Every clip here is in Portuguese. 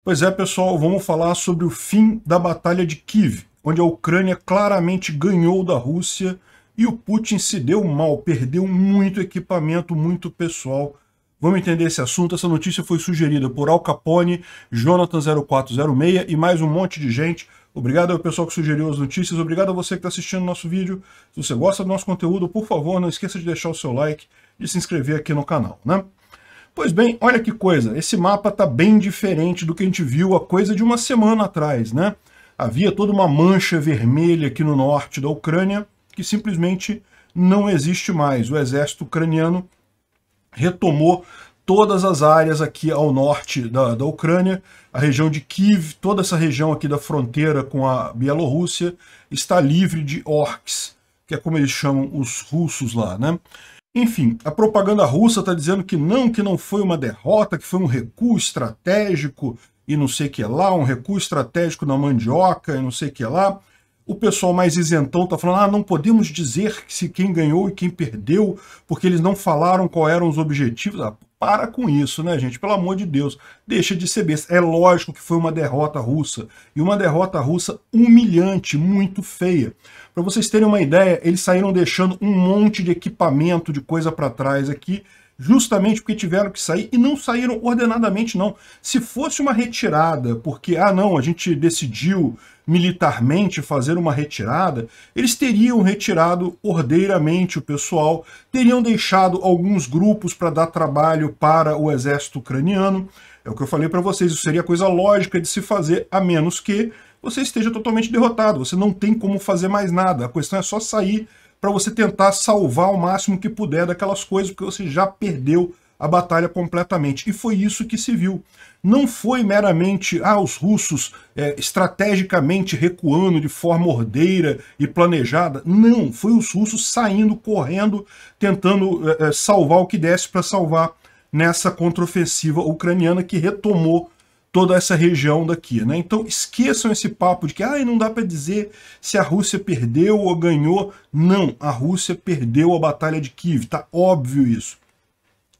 Pois é, pessoal, vamos falar sobre o fim da Batalha de Kiev, onde a Ucrânia claramente ganhou da Rússia e o Putin se deu mal, perdeu muito equipamento, muito pessoal. Vamos entender esse assunto. Essa notícia foi sugerida por Al Capone, Jonathan0406 e mais um monte de gente. Obrigado ao pessoal que sugeriu as notícias, obrigado a você que está assistindo o nosso vídeo. Se você gosta do nosso conteúdo, por favor, não esqueça de deixar o seu like e se inscrever aqui no canal, né? Pois bem, olha que coisa, esse mapa está bem diferente do que a gente viu há coisa de uma semana atrás, né? Havia toda uma mancha vermelha aqui no norte da Ucrânia que simplesmente não existe mais. O exército ucraniano retomou todas as áreas aqui ao norte da Ucrânia, a região de Kiev, toda essa região aqui da fronteira com a Bielorrússia está livre de orcs, que é como eles chamam os russos lá, né? Enfim, a propaganda russa está dizendo que não foi uma derrota, que foi um recuo estratégico e não sei o que lá, um recuo estratégico na mandioca e não sei o que lá. O pessoal mais isentão está falando, não podemos dizer se quem ganhou e quem perdeu, porque eles não falaram qual eram os objetivos. Para com isso, né, gente? Pelo amor de Deus, deixa de ser besta. É lógico que foi uma derrota russa, e uma derrota russa humilhante, muito feia. Para vocês terem uma ideia, eles saíram deixando um monte de equipamento, de coisa para trás aqui, justamente porque tiveram que sair, e não saíram ordenadamente, não. Se fosse uma retirada, porque, não, a gente decidiu militarmente fazer uma retirada, eles teriam retirado ordeiramente o pessoal, teriam deixado alguns grupos para dar trabalho para o exército ucraniano. É o que eu falei para vocês, isso seria coisa lógica de se fazer, a menos que você esteja totalmente derrotado, você não tem como fazer mais nada, a questão é só sair para você tentar salvar o máximo que puder daquelas coisas, porque você já perdeu a batalha completamente. E foi isso que se viu. Não foi meramente os russos estrategicamente recuando de forma ordeira e planejada. Não, foi os russos saindo, correndo, tentando salvar o que desse para salvar nessa contraofensiva ucraniana que retomou toda essa região daqui, né? Então esqueçam esse papo de que não dá para dizer se a Rússia perdeu ou ganhou. Não, a Rússia perdeu a Batalha de Kiev, tá óbvio isso.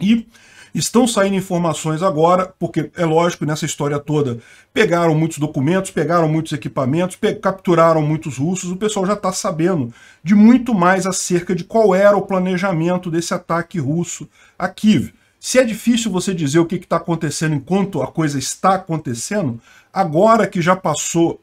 E estão saindo informações agora, porque é lógico, nessa história toda, pegaram muitos documentos, pegaram muitos equipamentos, capturaram muitos russos, o pessoal já está sabendo de muito mais acerca de qual era o planejamento desse ataque russo a Kiev. Se é difícil você dizer o que está acontecendo enquanto a coisa está acontecendo, agora que já passou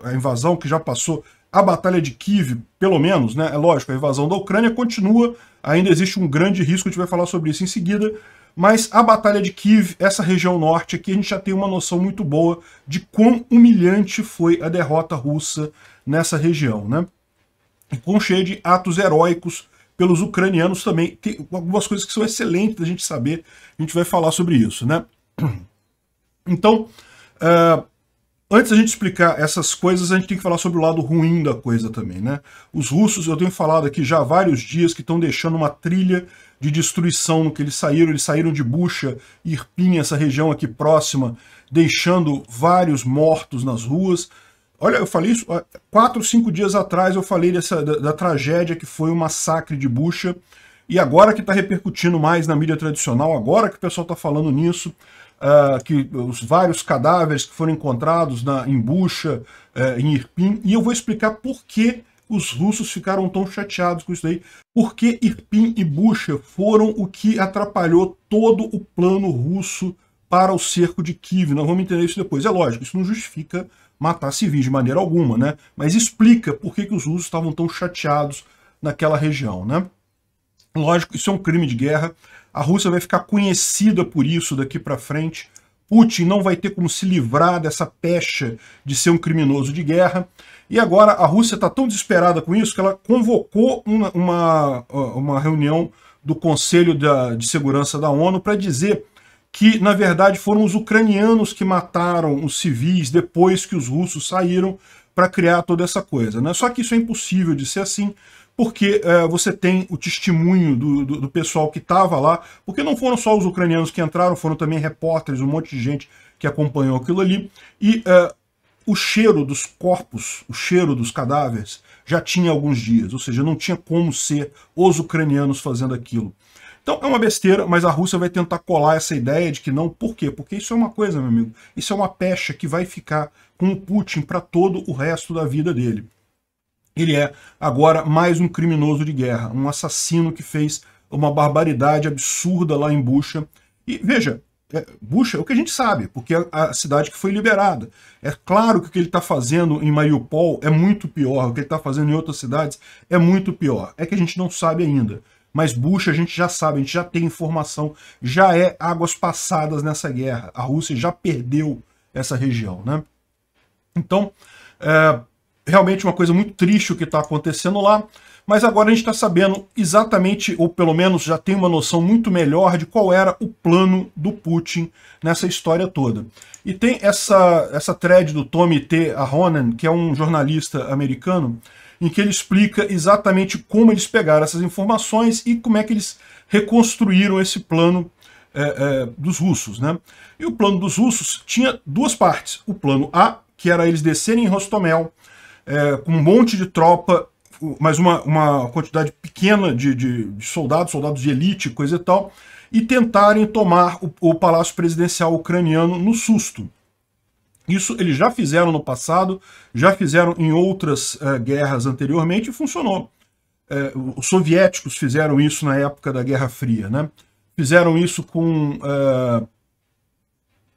a invasão, que já passou a Batalha de Kiev, pelo menos, né? É lógico, a invasão da Ucrânia continua, ainda existe um grande risco, a gente vai falar sobre isso em seguida, mas a Batalha de Kiev, essa região norte aqui, a gente já tem uma noção muito boa de quão humilhante foi a derrota russa nessa região, né? E quão cheia de atos heróicos pelos ucranianos também. Tem algumas coisas que são excelentes da gente saber, a gente vai falar sobre isso, né? Então, antes da gente explicar essas coisas, a gente tem que falar sobre o lado ruim da coisa também, né? Os russos, eu tenho falado aqui já há vários dias, que estão deixando uma trilha de destruição no que eles saíram de Bucha, Irpin, essa região aqui próxima, deixando vários mortos nas ruas. Olha, eu falei isso 4 ou 5 dias atrás, eu falei da tragédia que foi o massacre de Bucha, e agora que está repercutindo mais na mídia tradicional, agora que o pessoal está falando nisso, que os vários cadáveres que foram encontrados em Bucha, em Irpin, e eu vou explicar por que os russos ficaram tão chateados com isso daí, porque Irpin e Bucha foram o que atrapalhou todo o plano russo para o cerco de Kiev. Nós vamos entender isso depois. É lógico, isso não justifica matar civis de maneira alguma, né? Mas explica por que os russos estavam tão chateados naquela região, né? Lógico, isso é um crime de guerra. A Rússia vai ficar conhecida por isso daqui para frente. Putin não vai ter como se livrar dessa pecha de ser um criminoso de guerra. E agora a Rússia está tão desesperada com isso que ela convocou uma reunião do Conselho de Segurança da ONU para dizer que, na verdade, foram os ucranianos que mataram os civis depois que os russos saíram para criar toda essa coisa, né? Só que isso é impossível de ser assim, porque você tem o testemunho do pessoal que estava lá, porque não foram só os ucranianos que entraram, foram também repórteres, um monte de gente que acompanhou aquilo ali, e o cheiro dos corpos, o cheiro dos cadáveres, já tinha alguns dias, ou seja, não tinha como ser os ucranianos fazendo aquilo. Então é uma besteira, mas a Rússia vai tentar colar essa ideia de que não. Por quê? Porque isso é uma coisa, meu amigo, isso é uma pecha que vai ficar com o Putin para todo o resto da vida dele. Ele é agora mais um criminoso de guerra, um assassino que fez uma barbaridade absurda lá em Bucha. E veja, Bucha é o que a gente sabe, porque é a cidade que foi liberada. É claro que o que ele está fazendo em Mariupol é muito pior, o que ele está fazendo em outras cidades é muito pior. É que a gente não sabe ainda. Mas Bucha a gente já sabe, a gente já tem informação, já é águas passadas nessa guerra. A Rússia já perdeu essa região, né? Então, realmente uma coisa muito triste o que está acontecendo lá, mas agora a gente está sabendo exatamente, ou pelo menos já tem uma noção muito melhor de qual era o plano do Putin nessa história toda. E tem essa thread do Tommy T. Ahonen, que é um jornalista americano, em que ele explica exatamente como eles pegaram essas informações e como é que eles reconstruíram esse plano dos russos, né? E o plano dos russos tinha duas partes. O plano A, que era eles descerem em Hostomel, com um monte de tropa, mas uma quantidade pequena de soldados de elite, coisa e tal, e tentarem tomar o Palácio Presidencial ucraniano no susto. Isso eles já fizeram no passado, já fizeram em outras guerras anteriormente e funcionou. Os soviéticos fizeram isso na época da Guerra Fria, né? Fizeram isso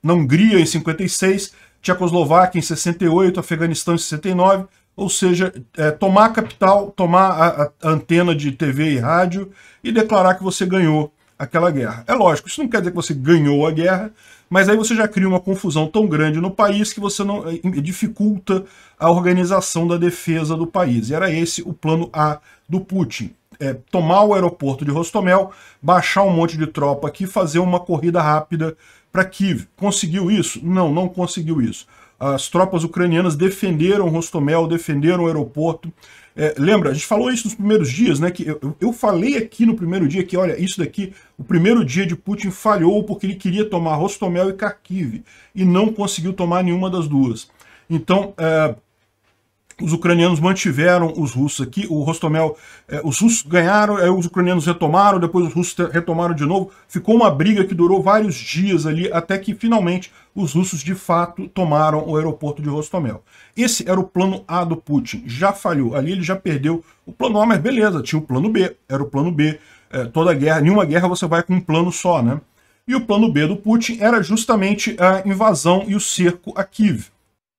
na Hungria em 56, Tchecoslováquia em 68, Afeganistão em 69, ou seja, tomar a capital, tomar a antena de TV e rádio e declarar que você ganhou aquela guerra. É lógico, isso não quer dizer que você ganhou a guerra, mas aí você já cria uma confusão tão grande no país que você não dificulta a organização da defesa do país. E era esse o plano A do Putin. Tomar o aeroporto de Hostomel, baixar um monte de tropa aqui, fazer uma corrida rápida para Kiev. Conseguiu isso? Não, não conseguiu isso. As tropas ucranianas defenderam Hostomel, defenderam o aeroporto. Lembra, a gente falou isso nos primeiros dias, né? Que eu falei aqui no primeiro dia que, olha, isso daqui, o primeiro dia de Putin falhou porque ele queria tomar Hostomel e Kharkiv e não conseguiu tomar nenhuma das duas. Então, os ucranianos mantiveram os russos aqui, o Hostomel, os russos ganharam, aí os ucranianos retomaram, depois os russos retomaram de novo, ficou uma briga que durou vários dias ali, até que finalmente os russos de fato tomaram o aeroporto de Hostomel. Esse era o plano A do Putin, já falhou, ali ele já perdeu o plano A, mas beleza, tinha o plano B, era o plano B, toda guerra, nenhuma guerra você vai com um plano só, né? E o plano B do Putin era justamente a invasão e o cerco a Kiev.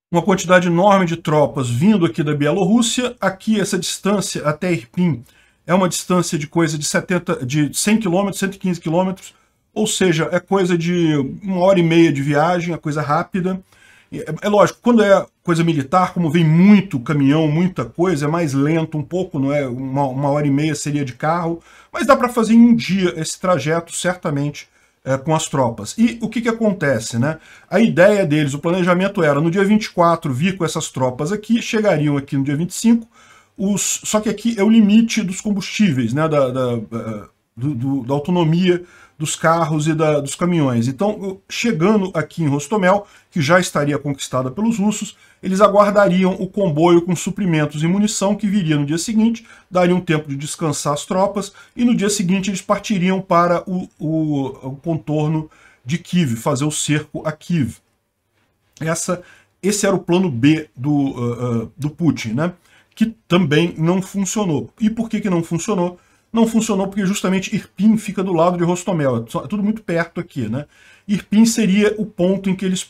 Uma quantidade enorme de tropas vindo aqui da Bielorrússia. Aqui, essa distância até Irpin é uma distância de coisa de 100 km, 115 km, ou seja, é coisa de 1h30 de viagem, é coisa rápida. É lógico, quando é coisa militar, como vem muito caminhão, muita coisa, é mais lento um pouco, não é? 1h30 seria de carro, mas dá para fazer em um dia esse trajeto, certamente, com as tropas. E o que acontece, né? A ideia deles, o planejamento era, no dia 24, vir com essas tropas aqui, chegariam aqui no dia 25, só que aqui é o limite dos combustíveis, né? Da autonomia dos carros e dos caminhões. Então, chegando aqui em Hostomel, que já estaria conquistada pelos russos, eles aguardariam o comboio com suprimentos e munição que viria no dia seguinte, daria um tempo de descansar as tropas, e no dia seguinte eles partiriam para o contorno de Kiev, fazer o cerco a Kiev. Esse era o plano B do Putin, né? Que também não funcionou. E por que não funcionou? Não funcionou porque justamente Irpin fica do lado de Hostomel, é tudo muito perto aqui, né? Irpin seria o ponto em que eles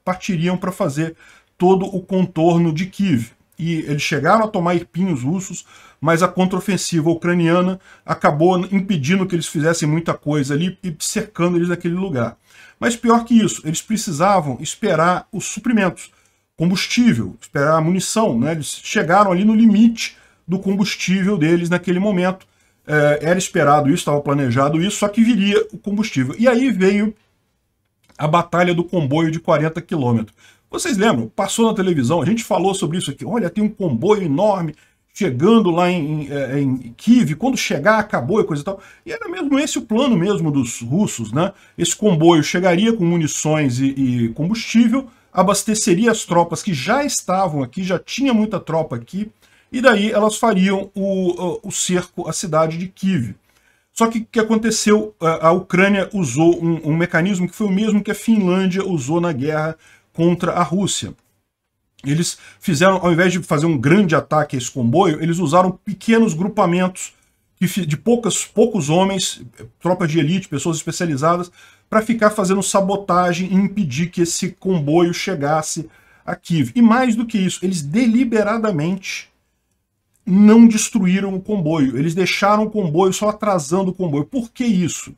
partiriam para fazer todo o contorno de Kiev. E eles chegaram a tomar Irpin, os russos, mas a contraofensiva ucraniana acabou impedindo que eles fizessem muita coisa ali e cercando eles naquele lugar. Mas pior que isso, eles precisavam esperar os suprimentos, combustível, esperar a munição, né? Eles chegaram ali no limite do combustível deles naquele momento. Era esperado isso, estava planejado isso, só que viria o combustível. E aí veio a batalha do comboio de 40 quilômetros. Vocês lembram? Passou na televisão, a gente falou sobre isso aqui. Olha, tem um comboio enorme chegando lá em Kiev, quando chegar acabou e coisa e tal. E era mesmo esse o plano mesmo dos russos, né? Esse comboio chegaria com munições e combustível, abasteceria as tropas que já estavam aqui, já tinha muita tropa aqui, e daí elas fariam o cerco à cidade de Kiev. Só que o que aconteceu? A Ucrânia usou um mecanismo que foi o mesmo que a Finlândia usou na guerra contra a Rússia. Eles fizeram, ao invés de fazer um grande ataque a esse comboio, eles usaram pequenos grupamentos de poucos homens, tropas de elite, pessoas especializadas, para ficar fazendo sabotagem e impedir que esse comboio chegasse a Kiev. E mais do que isso, eles deliberadamente não destruíram o comboio. Eles deixaram o comboio só atrasando o comboio. Por que isso?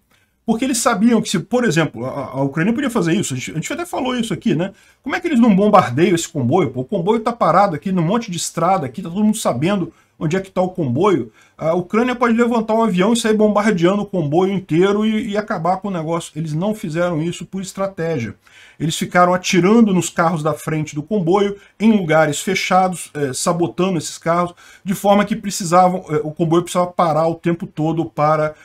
Porque eles sabiam que se, por exemplo, a Ucrânia podia fazer isso, a gente até falou isso aqui, né? Como é que eles não bombardeiam esse comboio? Pô, o comboio tá parado aqui num monte de estrada aqui, tá todo mundo sabendo onde é que está o comboio. A Ucrânia pode levantar um avião e sair bombardeando o comboio inteiro e acabar com o negócio. Eles não fizeram isso por estratégia. Eles ficaram atirando nos carros da frente do comboio, em lugares fechados, sabotando esses carros, de forma que o comboio precisava parar o tempo todo para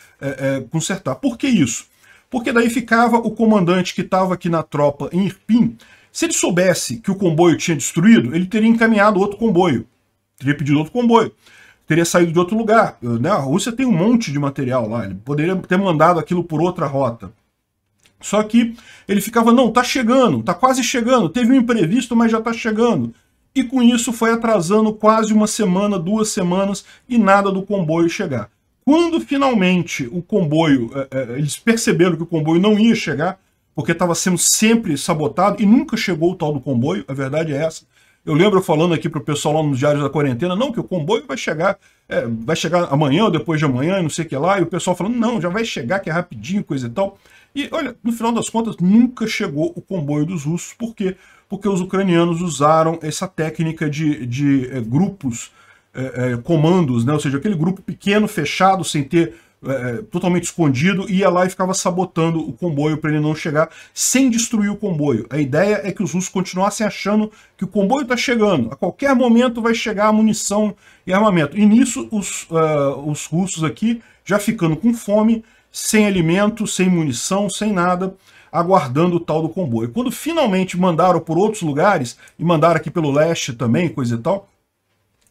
consertar. Por que isso? Porque daí ficava o comandante que estava aqui na tropa em Irpin. Se ele soubesse que o comboio tinha destruído, ele teria encaminhado outro comboio. Teria pedido outro comboio, teria saído de outro lugar. Né? A Rússia tem um monte de material lá, ele poderia ter mandado aquilo por outra rota. Só que ele ficava, não, tá chegando, tá quase chegando, teve um imprevisto, mas já tá chegando. E com isso foi atrasando quase uma semana, 2 semanas, e nada do comboio chegar. Quando finalmente o comboio, eles perceberam que o comboio não ia chegar, porque estava sendo sempre sabotado, e nunca chegou o tal do comboio, a verdade é essa. Eu lembro falando aqui para o pessoal lá nos Diários da Quarentena, não, que o comboio vai chegar amanhã ou depois de amanhã, não sei o que lá, e o pessoal falando, não, já vai chegar, que é rapidinho, coisa e tal. E olha, no final das contas, nunca chegou o comboio dos russos. Por quê? Porque os ucranianos usaram essa técnica de grupos, comandos, né? Ou seja, aquele grupo pequeno, fechado, sem ter totalmente escondido, ia lá e ficava sabotando o comboio para ele não chegar, sem destruir o comboio. A ideia é que os russos continuassem achando que o comboio está chegando, a qualquer momento vai chegar a munição e armamento. E nisso os russos aqui, já ficando com fome, sem alimento, sem munição, sem nada, aguardando o tal do comboio. Quando finalmente mandaram por outros lugares, e mandaram aqui pelo leste também, coisa e tal,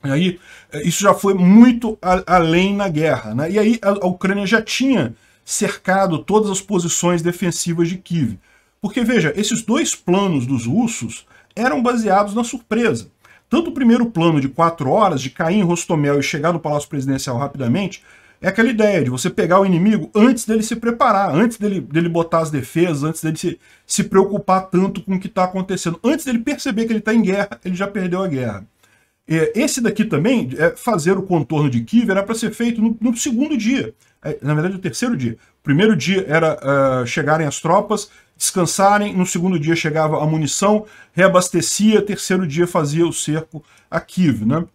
aí, isso já foi muito além na guerra, né? E aí a Ucrânia já tinha cercado todas as posições defensivas de Kiev. Porque, veja, esses 2 planos dos russos eram baseados na surpresa. Tanto o primeiro plano de 4 horas, de cair em Hostomel e chegar no Palácio Presidencial rapidamente, é aquela ideia de você pegar o inimigo antes dele se preparar, antes dele botar as defesas, antes dele se preocupar tanto com o que está acontecendo. Antes dele perceber que ele está em guerra, ele já perdeu a guerra. Esse daqui também, fazer o contorno de Kiev, era para ser feito no segundo dia. Na verdade, o terceiro dia. O primeiro dia era chegarem as tropas, descansarem, no segundo dia chegava a munição, reabastecia, terceiro dia fazia o cerco a Kiev, né?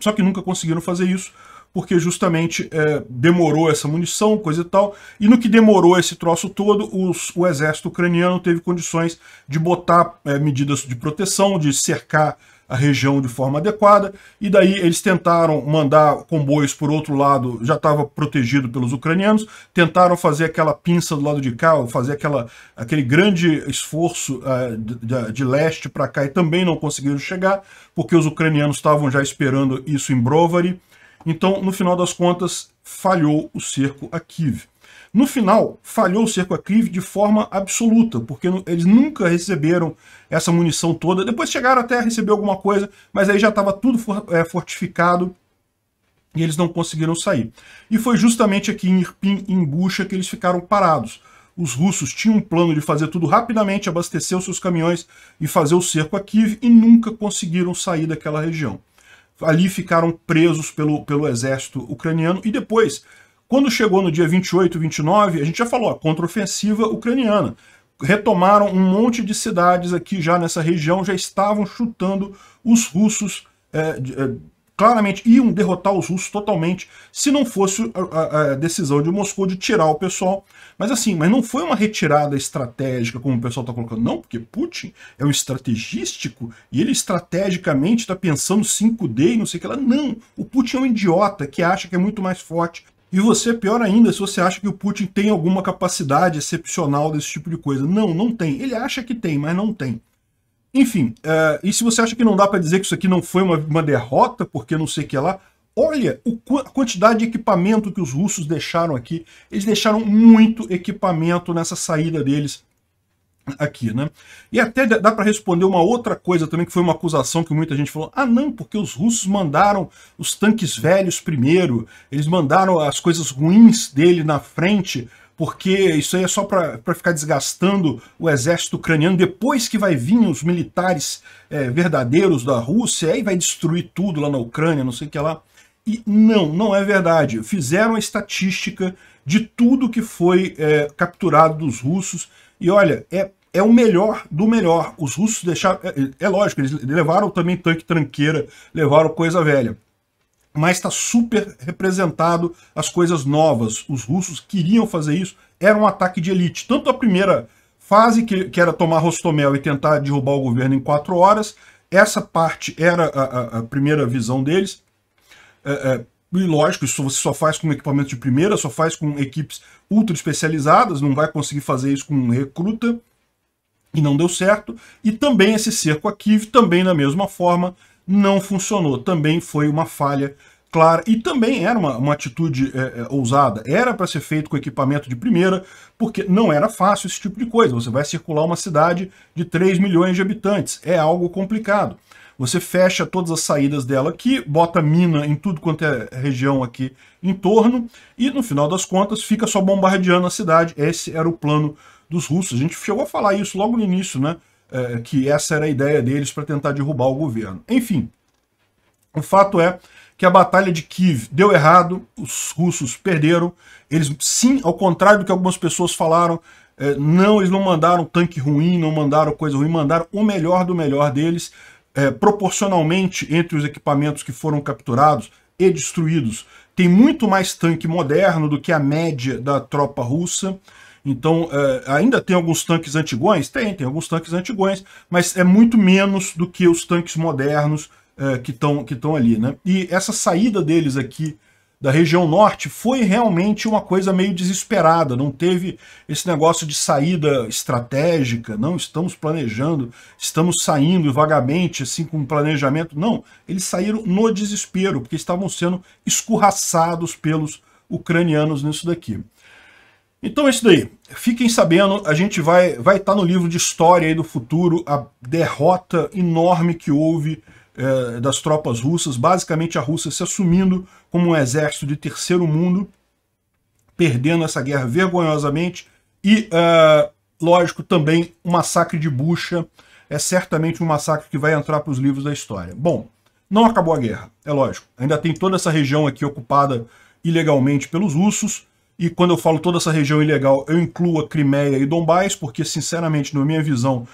Só que nunca conseguiram fazer isso, porque justamente demorou essa munição, coisa e tal, e no que demorou esse troço todo, o exército ucraniano teve condições de botar medidas de proteção, de cercar a região de forma adequada, e daí eles tentaram mandar comboios por outro lado, já estava protegido pelos ucranianos, tentaram fazer aquela pinça do lado de cá, fazer aquele grande esforço de leste para cá, e também não conseguiram chegar, porque os ucranianos estavam já esperando isso em Brovary. Então, no final das contas, falhou o cerco a Kiev. No final, falhou o cerco a Kiev de forma absoluta, porque eles nunca receberam essa munição toda. Depois chegaram até a receber alguma coisa, mas aí já estava tudo fortificado e eles não conseguiram sair. E foi justamente aqui em Irpin, em Bucha, que eles ficaram parados. Os russos tinham um plano de fazer tudo rapidamente, abastecer os seus caminhões e fazer o cerco a Kiev, e nunca conseguiram sair daquela região. Ali ficaram presos pelo exército ucraniano, e depois, quando chegou no dia 28, 29, a gente já falou, a contraofensiva ucraniana. Retomaram um monte de cidades aqui já nessa região, já estavam chutando os russos, claramente iam derrotar os russos totalmente, se não fosse a decisão de Moscou de tirar o pessoal. Mas assim, não foi uma retirada estratégica, como o pessoal está colocando, não, porque Putin é um estrategístico e ele estrategicamente está pensando 5D e não sei o que lá. Não, o Putin é um idiota que acha que é muito mais forte. E você, pior ainda, se você acha que o Putin tem alguma capacidade excepcional desse tipo de coisa. Não, não tem. Ele acha que tem, mas não tem. Enfim, e se você acha que não dá para dizer que isso aqui não foi uma derrota, porque não sei o que lá, olha a quantidade de equipamento que os russos deixaram aqui. Eles deixaram muito equipamento nessa saída deles aqui, né? E até dá para responder uma outra coisa também, que foi uma acusação que muita gente falou: ah, não, porque os russos mandaram os tanques velhos primeiro, eles mandaram as coisas ruins dele na frente, porque isso aí é só para ficar desgastando o exército ucraniano, depois que vai vir os militares verdadeiros da Rússia, aí vai destruir tudo lá na Ucrânia, não sei o que lá. E não é verdade. Fizeram a estatística de tudo que foi capturado dos russos, e olha, é o melhor do melhor. Os russos deixaram... É lógico, eles levaram também tanque tranqueira, levaram coisa velha. Mas está super representado as coisas novas. Os russos queriam fazer isso, era um ataque de elite. Tanto a primeira fase, que era tomar Hostomel e tentar derrubar o governo em 4 horas, essa parte era a primeira visão deles. E lógico, isso você só faz com equipamento de primeira, só faz com equipes ultra especializadas, não vai conseguir fazer isso com um recruta, e não deu certo. E também esse cerco a Kiev, também da mesma forma, não funcionou. Também foi uma falha clara, e também era uma atitude ousada. Era para ser feito com equipamento de primeira, porque não era fácil esse tipo de coisa. Você vai circular uma cidade de 3 milhões de habitantes, é algo complicado. Você fecha todas as saídas dela aqui, bota mina em tudo quanto é região aqui em torno, e no final das contas fica só bombardeando a cidade. Esse era o plano dos russos. A gente chegou a falar isso logo no início, né? Que essa era a ideia deles para tentar derrubar o governo. Enfim, o fato é que a batalha de Kiev deu errado, os russos perderam. Eles, sim, ao contrário do que algumas pessoas falaram, não, eles não mandaram tanque ruim, não mandaram coisa ruim, mandaram o melhor do melhor deles. Proporcionalmente entre os equipamentos que foram capturados e destruídos, tem muito mais tanque moderno do que a média da tropa russa. Então, ainda tem alguns tanques antigões? Tem alguns tanques antigões, mas é muito menos do que os tanques modernos que estão ali, né? E essa saída deles aqui da região norte foi realmente uma coisa meio desesperada, não teve esse negócio de saída estratégica, não estamos planejando, estamos saindo vagamente, assim, com planejamento. Não, eles saíram no desespero, porque estavam sendo escorraçados pelos ucranianos nisso daqui. Então é isso daí. Fiquem sabendo, a gente vai estar no livro de história aí do futuro, a derrota enorme que houve das tropas russas, basicamente a Rússia se assumindo como um exército de terceiro mundo, perdendo essa guerra vergonhosamente, e, lógico, também o massacre de Bucha é certamente um massacre que vai entrar para os livros da história. Bom, não acabou a guerra, é lógico, ainda tem toda essa região aqui ocupada ilegalmente pelos russos, e quando eu falo toda essa região ilegal, eu incluo a Crimeia e Donbás, porque, sinceramente, na minha visão,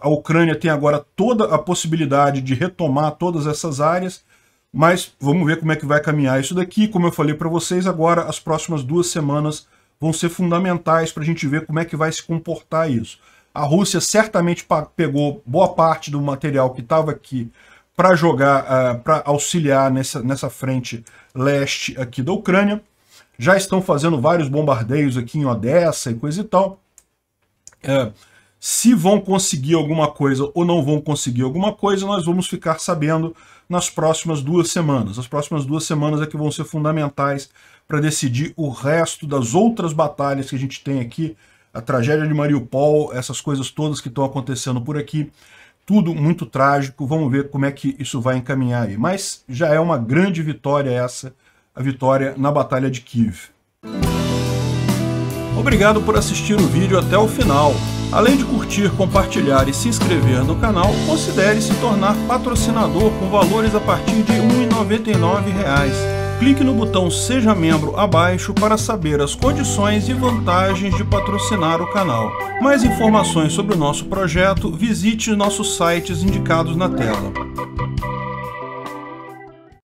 a Ucrânia tem agora toda a possibilidade de retomar todas essas áreas, mas vamos ver como é que vai caminhar isso daqui. Como eu falei para vocês, agora as próximas 2 semanas vão ser fundamentais para a gente ver como é que vai se comportar isso. A Rússia certamente pegou boa parte do material que estava aqui para jogar, para auxiliar nessa frente leste aqui da Ucrânia. Já estão fazendo vários bombardeios aqui em Odessa e coisa e tal. Se vão conseguir alguma coisa ou não vão conseguir alguma coisa, nós vamos ficar sabendo nas próximas 2 semanas. As próximas 2 semanas é que vão ser fundamentais para decidir o resto das outras batalhas que a gente tem aqui, a tragédia de Mariupol, essas coisas todas que estão acontecendo por aqui, tudo muito trágico. Vamos ver como é que isso vai encaminhar aí. Mas já é uma grande vitória essa, a vitória na Batalha de Kiev. Obrigado por assistir o vídeo até o final. Além de curtir, compartilhar e se inscrever no canal, considere se tornar patrocinador com valores a partir de R$ 1,99. Clique no botão Seja Membro abaixo para saber as condições e vantagens de patrocinar o canal. Mais informações sobre o nosso projeto, visite nossos sites indicados na tela.